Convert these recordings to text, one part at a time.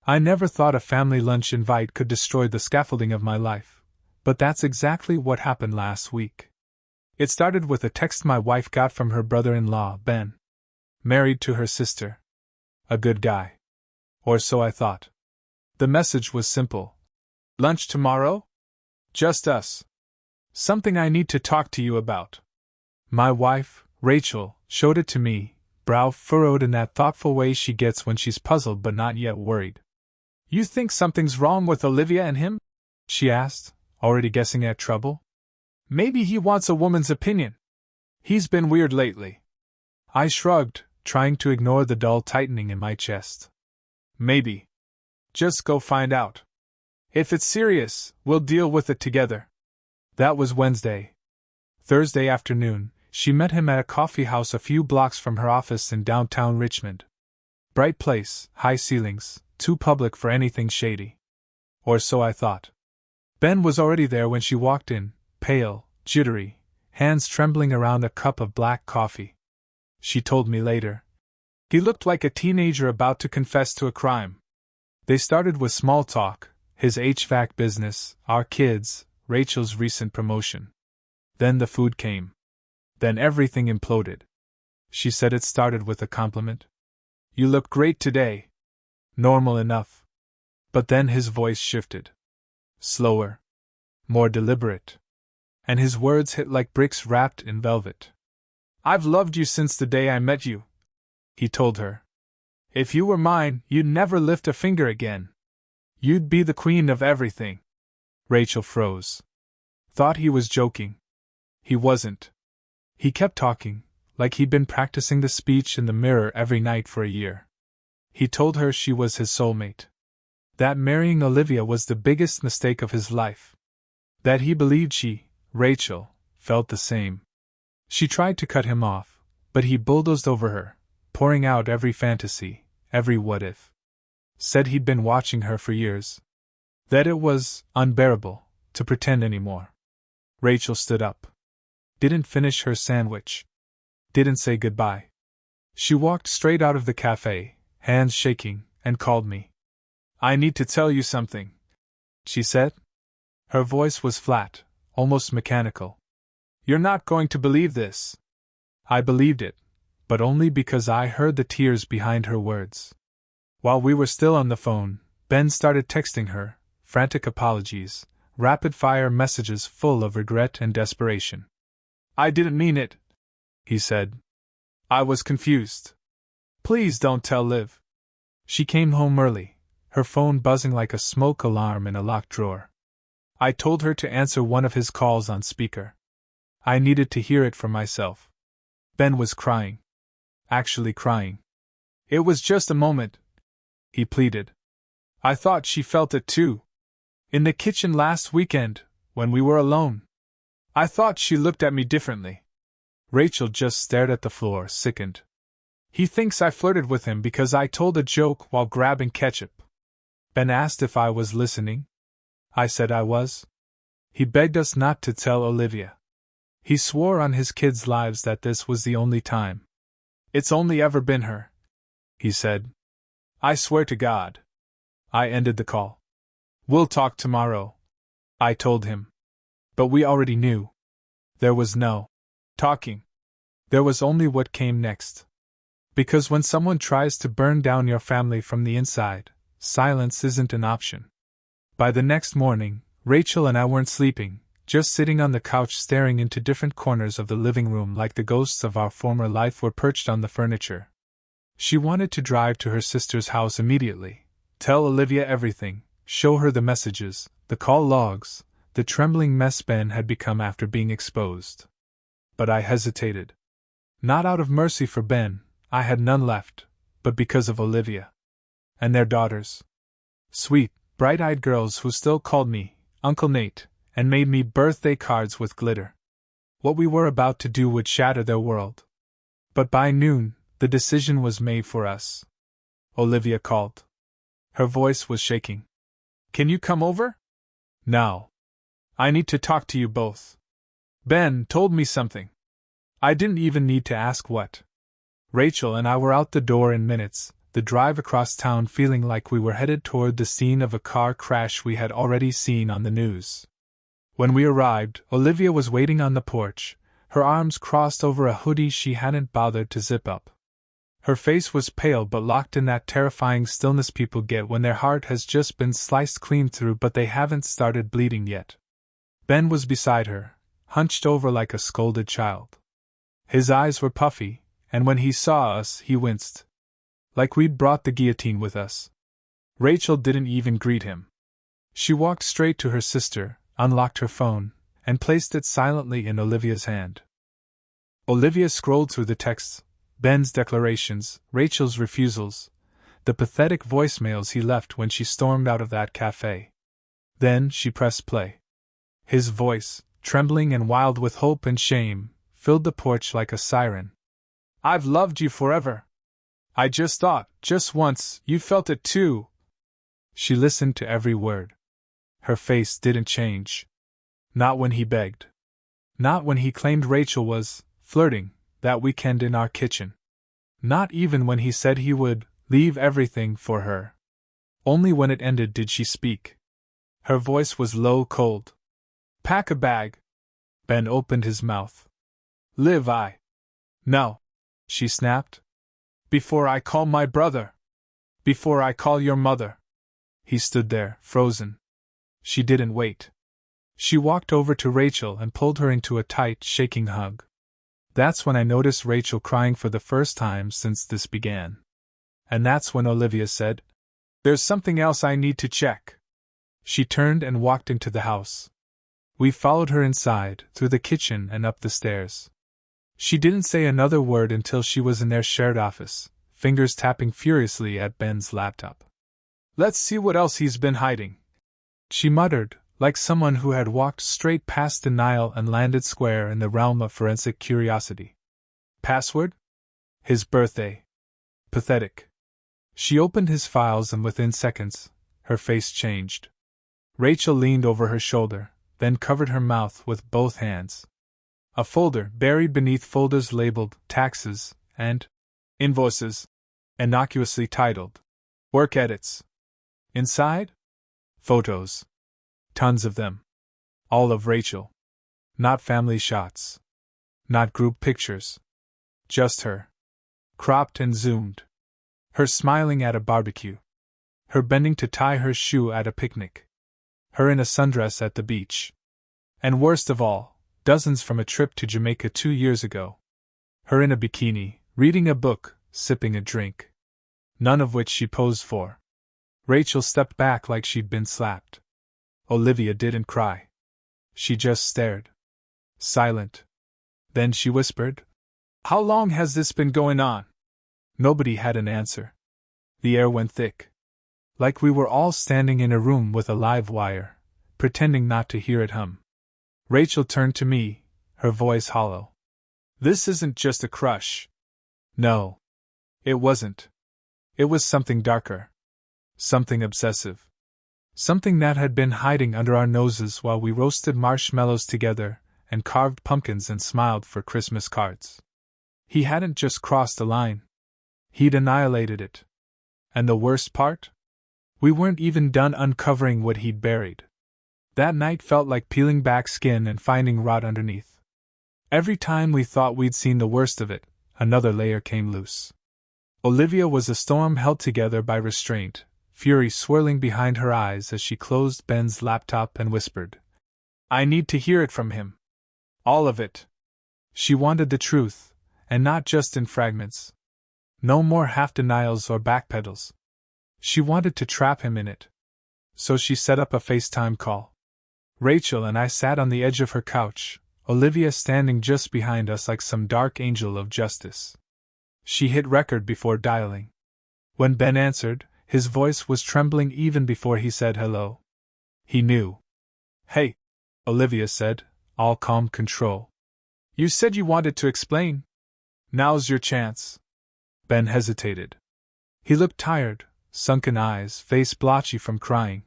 I never thought a family lunch invite could destroy the scaffolding of my life, but that's exactly what happened last week. It started with a text my wife got from her brother-in-law, Ben. Married to her sister. A good guy. Or so I thought. The message was simple. Lunch tomorrow? Just us. Something I need to talk to you about. My wife, Rachel, showed it to me, brow furrowed in that thoughtful way she gets when she's puzzled but not yet worried. You think something's wrong with Olivia and him? She asked, already guessing at trouble. Maybe he wants a woman's opinion. He's been weird lately. I shrugged, trying to ignore the dull tightening in my chest. Maybe. Just go find out. If it's serious, we'll deal with it together. That was Wednesday. Thursday afternoon, she met him at a coffee house a few blocks from her office in downtown Richmond. Bright place, high ceilings, too public for anything shady. Or so I thought. Ben was already there when she walked in, pale, jittery, hands trembling around a cup of black coffee. She told me later. He looked like a teenager about to confess to a crime. They started with small talk, his HVAC business, our kids, Rachel's recent promotion. Then the food came. Then everything imploded. She said it started with a compliment. You look great today. Normal enough. But then his voice shifted. Slower. More deliberate. And his words hit like bricks wrapped in velvet. I've loved you since the day I met you, he told her. If you were mine, you'd never lift a finger again. You'd be the queen of everything. Rachel froze. Thought he was joking. He wasn't. He kept talking, like he'd been practicing the speech in the mirror every night for a year. He told her she was his soulmate. That marrying Olivia was the biggest mistake of his life. That he believed she, Rachel, felt the same. She tried to cut him off, but he bulldozed over her, pouring out every fantasy, every what-if. Said he'd been watching her for years. That it was unbearable to pretend anymore. Rachel stood up. Didn't finish her sandwich. Didn't say goodbye. She walked straight out of the cafe, hands shaking, and called me. I need to tell you something, she said. Her voice was flat, almost mechanical. You're not going to believe this. I believed it, but only because I heard the tears behind her words. While we were still on the phone, Ben started texting her, frantic apologies, rapid-fire messages full of regret and desperation. I didn't mean it, he said. I was confused. Please don't tell Liv. She came home early, her phone buzzing like a smoke alarm in a locked drawer. I told her to answer one of his calls on speaker. I needed to hear it for myself. Ben was crying. Actually crying. It was just a moment, he pleaded. I thought she felt it too. In the kitchen last weekend, when we were alone. I thought she looked at me differently. Rachel just stared at the floor, sickened. He thinks I flirted with him because I told a joke while grabbing ketchup. Ben asked if I was listening. I said I was. He begged us not to tell Olivia. He swore on his kids' lives that this was the only time. It's only ever been her, he said. I swear to God. I ended the call. We'll talk tomorrow, I told him. But we already knew. There was no talking. There was only what came next. Because when someone tries to burn down your family from the inside, silence isn't an option. By the next morning, Rachel and I weren't sleeping, just sitting on the couch staring into different corners of the living room like the ghosts of our former life were perched on the furniture. She wanted to drive to her sister's house immediately, tell Olivia everything, show her the messages, the call logs, the trembling mess Ben had become after being exposed. But I hesitated. Not out of mercy for Ben, I had none left, but because of Olivia. And their daughters. Sweet, bright-eyed girls who still called me Uncle Nate, and made me birthday cards with glitter. What we were about to do would shatter their world. But by noon, the decision was made for us. Olivia called. Her voice was shaking. Can you come over? Now. I need to talk to you both. Ben told me something. I didn't even need to ask what. Rachel and I were out the door in minutes, the drive across town feeling like we were headed toward the scene of a car crash we had already seen on the news. When we arrived, Olivia was waiting on the porch, her arms crossed over a hoodie she hadn't bothered to zip up. Her face was pale but locked in that terrifying stillness people get when their heart has just been sliced clean through but they haven't started bleeding yet. Ben was beside her, hunched over like a scolded child. His eyes were puffy, and when he saw us he winced. Like we'd brought the guillotine with us. Rachel didn't even greet him. She walked straight to her sister, unlocked her phone, and placed it silently in Olivia's hand. Olivia scrolled through the texts, Ben's declarations, Rachel's refusals, the pathetic voicemails he left when she stormed out of that cafe. Then she pressed play. His voice, trembling and wild with hope and shame, filled the porch like a siren. "I've loved you forever. I just thought, just once, you felt it too." She listened to every word. Her face didn't change. Not when he begged. Not when he claimed Rachel was flirting that weekend in our kitchen. Not even when he said he would leave everything for her. Only when it ended did she speak. Her voice was low, cold. "Pack a bag." Ben opened his mouth. "Liv, No," she snapped. "Before I call my brother. Before I call your mother." He stood there, frozen. She didn't wait. She walked over to Rachel and pulled her into a tight, shaking hug. That's when I noticed Rachel crying for the first time since this began. And that's when Olivia said, "There's something else I need to check." She turned and walked into the house. We followed her inside, through the kitchen and up the stairs. She didn't say another word until she was in their shared office, fingers tapping furiously at Ben's laptop. "Let's see what else he's been hiding," she muttered, like someone who had walked straight past denial and landed square in the realm of forensic curiosity. Password? His birthday. Pathetic. She opened his files and within seconds, her face changed. Rachel leaned over her shoulder, then covered her mouth with both hands. A folder buried beneath folders labeled taxes and invoices, innocuously titled work edits. Inside? Photos. Tons of them. All of Rachel. Not family shots. Not group pictures. Just her. Cropped and zoomed. Her smiling at a barbecue. Her bending to tie her shoe at a picnic. Her in a sundress at the beach. And worst of all, dozens from a trip to Jamaica 2 years ago. Her in a bikini, reading a book, sipping a drink. None of which she posed for. Rachel stepped back like she'd been slapped. Olivia didn't cry. She just stared. Silent. Then she whispered, "How long has this been going on?" Nobody had an answer. The air went thick. Like we were all standing in a room with a live wire, pretending not to hear it hum. Rachel turned to me, her voice hollow. "This isn't just a crush." No. It wasn't. It was something darker. Something obsessive. Something that had been hiding under our noses while we roasted marshmallows together and carved pumpkins and smiled for Christmas cards. He hadn't just crossed a line. He'd annihilated it. And the worst part? We weren't even done uncovering what he'd buried. That night felt like peeling back skin and finding rot underneath. Every time we thought we'd seen the worst of it, another layer came loose. Olivia was a storm held together by restraint, fury swirling behind her eyes as she closed Ben's laptop and whispered, "I need to hear it from him. All of it." She wanted the truth, and not just in fragments. No more half-denials or backpedals. She wanted to trap him in it. So she set up a FaceTime call. Rachel and I sat on the edge of her couch, Olivia standing just behind us like some dark angel of justice. She hit record before dialing. When Ben answered, his voice was trembling even before he said hello. He knew. "Hey," Olivia said, all calm control. "You said you wanted to explain. Now's your chance." Ben hesitated. He looked tired, sunken eyes, face blotchy from crying.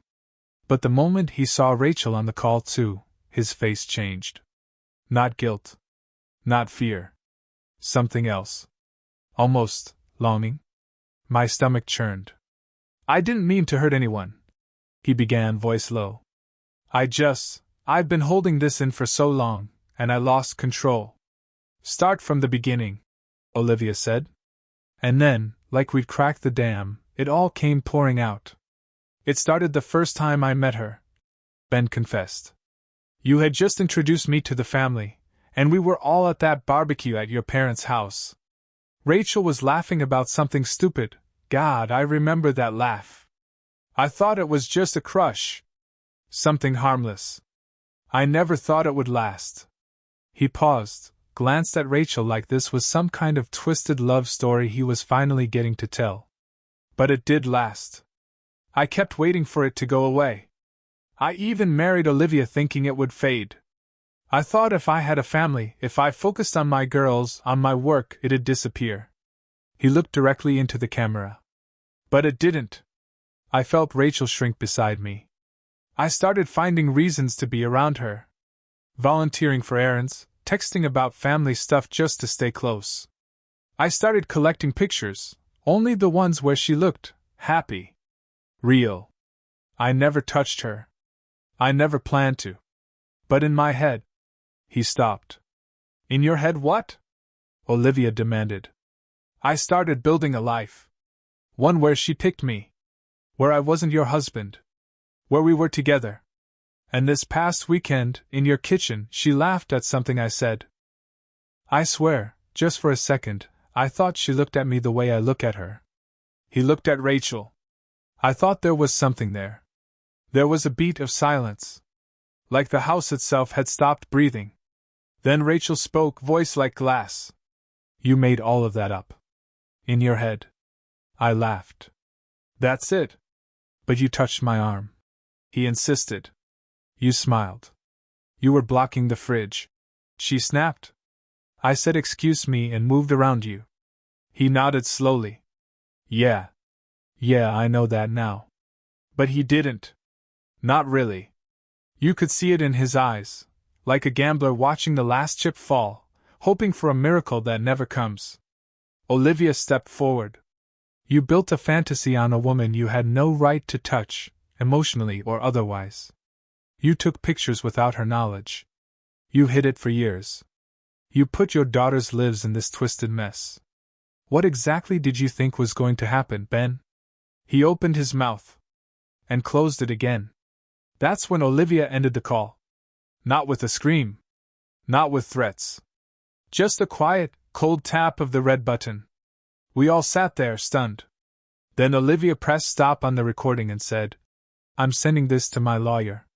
But the moment he saw Rachel on the call too, his face changed. Not guilt. Not fear. Something else. Almost longing. My stomach churned. I didn't mean to hurt anyone, he began, voice low. I've been holding this in for so long, and I lost control. Start from the beginning, Olivia said. And then, like we'd cracked the dam, it all came pouring out. It started the first time I met her, Ben confessed. You had just introduced me to the family, and we were all at that barbecue at your parents' house. Rachel was laughing about something stupid. God, I remember that laugh. I thought it was just a crush. Something harmless. I never thought it would last. He paused, glanced at Rachel like this was some kind of twisted love story he was finally getting to tell. But it did last. I kept waiting for it to go away. I even married Olivia thinking it would fade. I thought if I had a family, if I focused on my girls, on my work, it'd disappear. He looked directly into the camera. But it didn't. I felt Rachel shrink beside me. I started finding reasons to be around her. Volunteering for errands, texting about family stuff just to stay close. I started collecting pictures, only the ones where she looked happy. Real. I never touched her. I never planned to. But in my head. He stopped. In your head what? Olivia demanded. I started building a life. One where she picked me. Where I wasn't your husband. Where we were together. And this past weekend, in your kitchen, she laughed at something I said. I swear, just for a second, I thought she looked at me the way I look at her. He looked at Rachel. I thought there was something there. There was a beat of silence. Like the house itself had stopped breathing. Then Rachel spoke, voice like glass. You made all of that up. In your head. I laughed. That's it. But you touched my arm. He insisted. You smiled. You were blocking the fridge. She snapped. I said excuse me and moved around you. He nodded slowly. Yeah, I know that now. But he didn't. Not really. You could see it in his eyes, like a gambler watching the last chip fall, hoping for a miracle that never comes. Olivia stepped forward. You built a fantasy on a woman you had no right to touch, emotionally or otherwise. You took pictures without her knowledge. You hid it for years. You put your daughter's lives in this twisted mess. What exactly did you think was going to happen, Ben? He opened his mouth. And closed it again. That's when Olivia ended the call. Not with a scream. Not with threats. Just a quiet, cold tap of the red button. We all sat there, stunned. Then Olivia pressed stop on the recording and said, I'm sending this to my lawyer.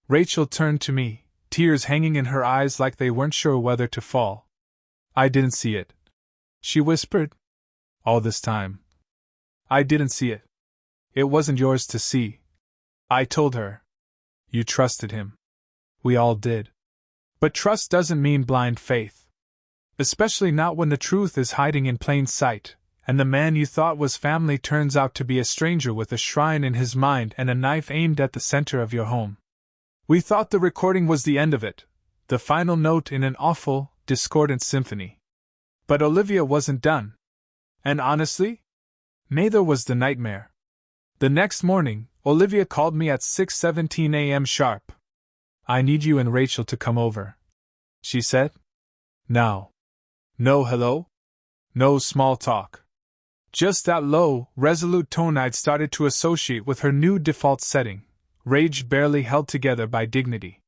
Rachel turned to me, tears hanging in her eyes like they weren't sure whether to fall. I didn't see it. She whispered. All this time. I didn't see it. It wasn't yours to see. I told her. You trusted him. We all did. But trust doesn't mean blind faith. Especially not when the truth is hiding in plain sight, and the man you thought was family turns out to be a stranger with a shrine in his mind and a knife aimed at the center of your home. We thought the recording was the end of it, the final note in an awful, discordant symphony. But Olivia wasn't done. And honestly, neither was the nightmare. The next morning, Olivia called me at 6:17 a.m. sharp. I need you and Rachel to come over, she said. Now. No hello? No small talk. Just that low, resolute tone I'd started to associate with her new default setting, rage barely held together by dignity.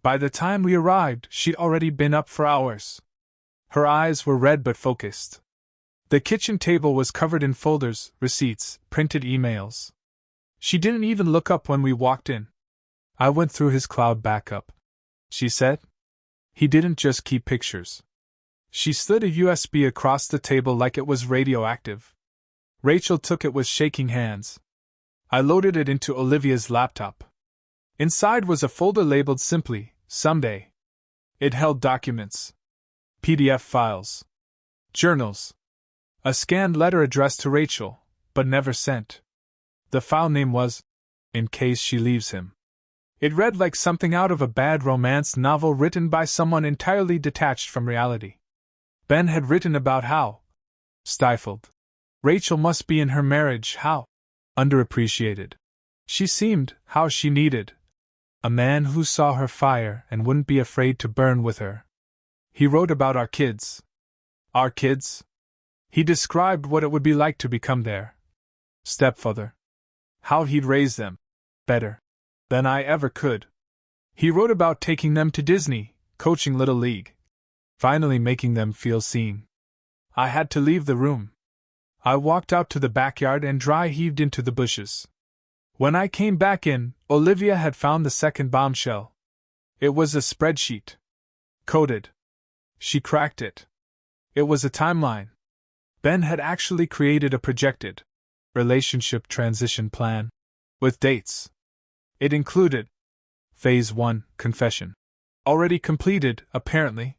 By the time we arrived, she'd already been up for hours. Her eyes were red but focused. The kitchen table was covered in folders, receipts, printed emails. She didn't even look up when we walked in. I went through his cloud backup, she said. He didn't just keep pictures. She slid a USB across the table like it was radioactive. Rachel took it with shaking hands. I loaded it into Olivia's laptop. Inside was a folder labeled simply, Someday. It held documents. PDF files. Journals. A scanned letter addressed to Rachel, but never sent. The file name was, In Case She Leaves Him. It read like something out of a bad romance novel written by someone entirely detached from reality. Ben had written about how, stifled, Rachel must be in her marriage, how underappreciated. She seemed, how she needed a man who saw her fire and wouldn't be afraid to burn with her. He wrote about our kids. Our kids? He described what it would be like to become their stepfather. How he'd raise them better than I ever could. He wrote about taking them to Disney, coaching Little League, finally making them feel seen. I had to leave the room. I walked out to the backyard and dry heaved into the bushes. When I came back in, Olivia had found the second bombshell. It was a spreadsheet. Coded. She cracked it. It was a timeline. Ben had actually created a projected relationship transition plan with dates. It included Phase 1, confession. Already completed, apparently.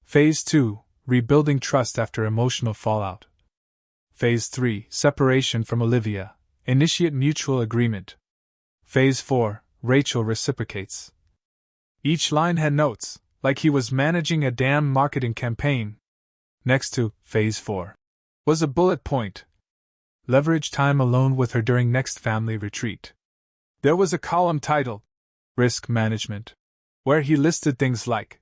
Phase 2, rebuilding trust after emotional fallout. Phase 3, separation from Olivia, initiate mutual agreement. Phase 4, Rachel reciprocates. Each line had notes, like he was managing a damn marketing campaign. Next to Phase 4 was a bullet point. Leverage time alone with her during next family retreat. There was a column titled Risk Management, where he listed things like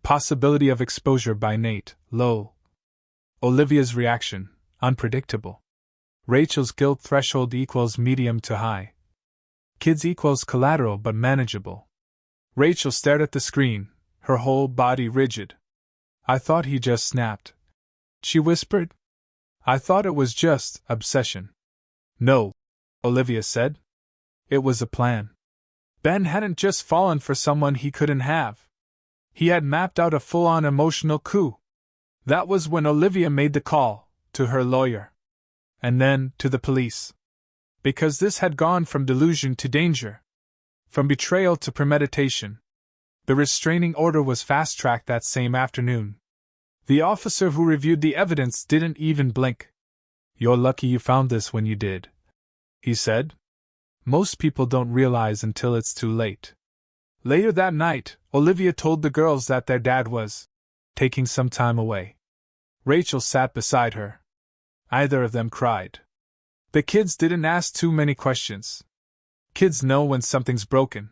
possibility of exposure by Nate, low. Olivia's reaction, unpredictable. Rachel's guilt threshold equals medium to high. Kids equals collateral but manageable. Rachel stared at the screen, her whole body rigid. I thought he just snapped. She whispered. I thought it was just obsession. No, Olivia said. It was a plan. Ben hadn't just fallen for someone he couldn't have. He had mapped out a full-on emotional coup. That was when Olivia made the call to her lawyer. And then to the police. Because this had gone from delusion to danger. From betrayal to premeditation. The restraining order was fast-tracked that same afternoon. The officer who reviewed the evidence didn't even blink. You're lucky you found this when you did, he said. Most people don't realize until it's too late. Later that night, Olivia told the girls that their dad was taking some time away. Rachel sat beside her. Either of them cried. The kids didn't ask too many questions. Kids know when something's broken.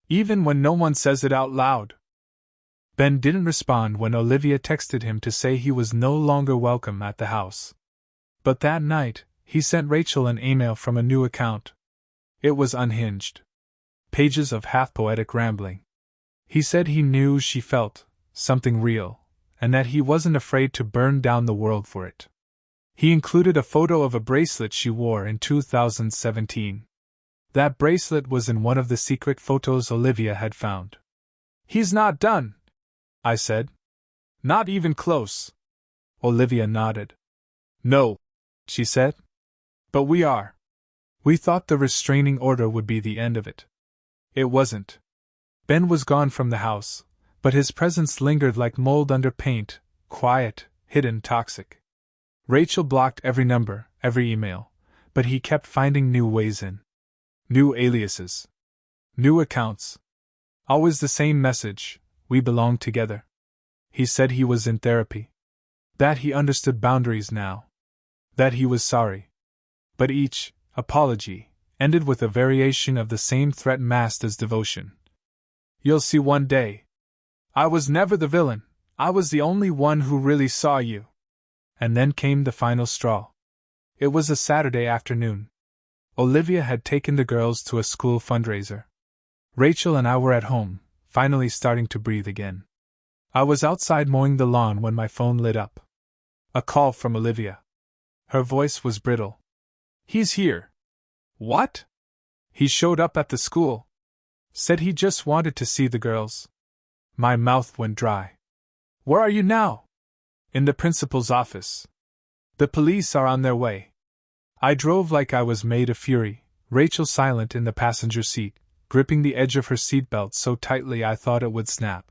Even when no one says it out loud. Ben didn't respond when Olivia texted him to say he was no longer welcome at the house. But that night, he sent Rachel an email from a new account. It was unhinged. Pages of half-poetic rambling. He said he knew she felt something real, and that he wasn't afraid to burn down the world for it. He included a photo of a bracelet she wore in 2017. That bracelet was in one of the secret photos Olivia had found. He's not done, I said. Not even close. Olivia nodded. No, she said. But we are. We thought the restraining order would be the end of it. It wasn't. Ben was gone from the house, but his presence lingered like mold under paint, quiet, hidden, toxic. Rachel blocked every number, every email, but he kept finding new ways in. New aliases. New accounts. Always the same message, we belong together. He said he was in therapy. That he understood boundaries now. That he was sorry. But each apology ended with a variation of the same threat masked as devotion. You'll see one day. I was never the villain, I was the only one who really saw you. And then came the final straw. It was a Saturday afternoon. Olivia had taken the girls to a school fundraiser. Rachel and I were at home, finally starting to breathe again. I was outside mowing the lawn when my phone lit up. A call from Olivia. Her voice was brittle. He's here. What? He showed up at the school. Said he just wanted to see the girls. My mouth went dry. Where are you now? In the principal's office. The police are on their way. I drove like I was made of fury, Rachel silent in the passenger seat, gripping the edge of her seatbelt so tightly I thought it would snap.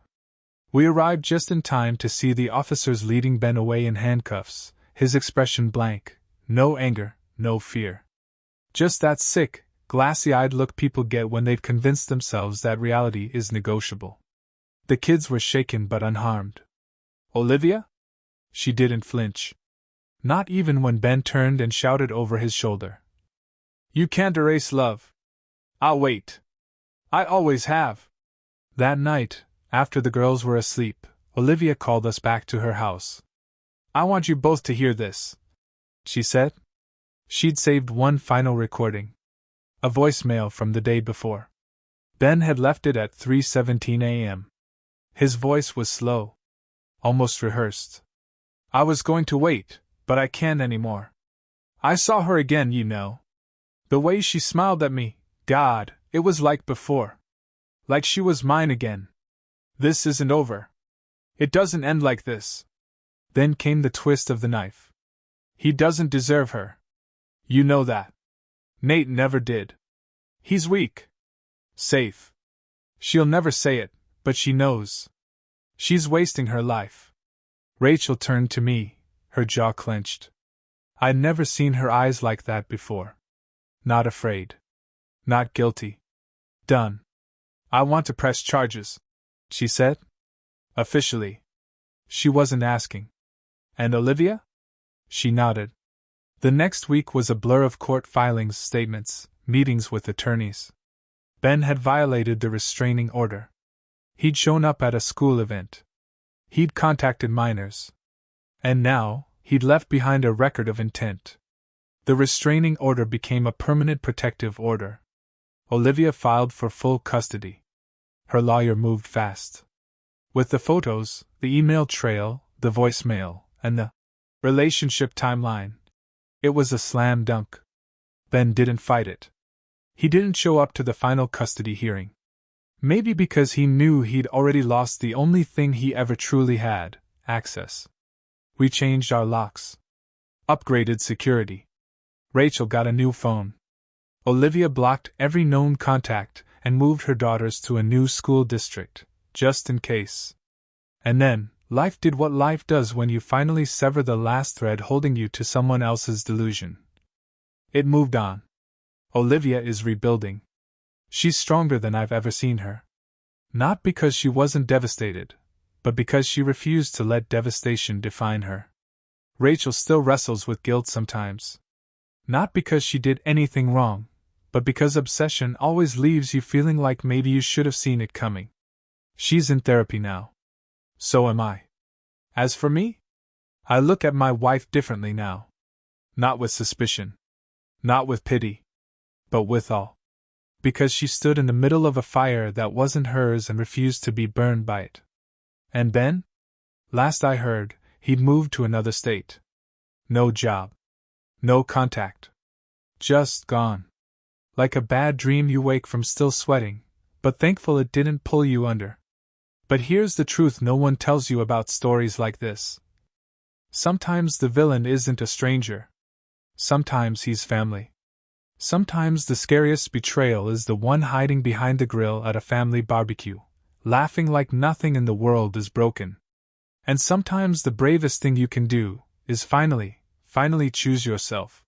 We arrived just in time to see the officers leading Ben away in handcuffs, his expression blank, no anger, no fear. Just that sick, glassy-eyed look people get when they've convinced themselves that reality is negotiable. The kids were shaken but unharmed. Olivia? She didn't flinch. Not even when Ben turned and shouted over his shoulder. "You can't erase love. I'll wait. I always have." That night, after the girls were asleep, Olivia called us back to her house. "I want you both to hear this," she said. She'd saved one final recording. A voicemail from the day before. Ben had left it at 3:17 a.m. His voice was slow. Almost rehearsed. "I was going to wait, but I can't anymore. I saw her again, you know. The way she smiled at me, God, it was like before. Like she was mine again. This isn't over. It doesn't end like this." Then came the twist of the knife. "He doesn't deserve her. You know that. Nate never did. He's weak. Safe. She'll never say it, but she knows. She's wasting her life." Rachel turned to me, her jaw clenched. I'd never seen her eyes like that before. Not afraid. Not guilty. Done. "I want to press charges," she said. "Officially." She wasn't asking. "And Olivia?" She nodded. The next week was a blur of court filings, statements, meetings with attorneys. Ben had violated the restraining order. He'd shown up at a school event. He'd contacted minors. And now, he'd left behind a record of intent. The restraining order became a permanent protective order. Olivia filed for full custody. Her lawyer moved fast. With the photos, the email trail, the voicemail, and the relationship timeline, it was a slam dunk. Ben didn't fight it. He didn't show up to the final custody hearing. Maybe because he knew he'd already lost the only thing he ever truly had, access. We changed our locks. Upgraded security. Rachel got a new phone. Olivia blocked every known contact and moved her daughters to a new school district, just in case. And then, life did what life does when you finally sever the last thread holding you to someone else's delusion. It moved on. Olivia is rebuilding. She's stronger than I've ever seen her. Not because she wasn't devastated, but because she refused to let devastation define her. Rachel still wrestles with guilt sometimes. Not because she did anything wrong, but because obsession always leaves you feeling like maybe you should have seen it coming. She's in therapy now. So am I. As for me, I look at my wife differently now. Not with suspicion. Not with pity. But with awe. Because she stood in the middle of a fire that wasn't hers and refused to be burned by it. And Ben? Last I heard, he'd moved to another state. No job. No contact. Just gone. Like a bad dream you wake from still sweating, but thankful it didn't pull you under. But here's the truth no one tells you about stories like this. Sometimes the villain isn't a stranger. Sometimes he's family. Sometimes the scariest betrayal is the one hiding behind the grill at a family barbecue, laughing like nothing in the world is broken. And sometimes the bravest thing you can do is finally choose yourself.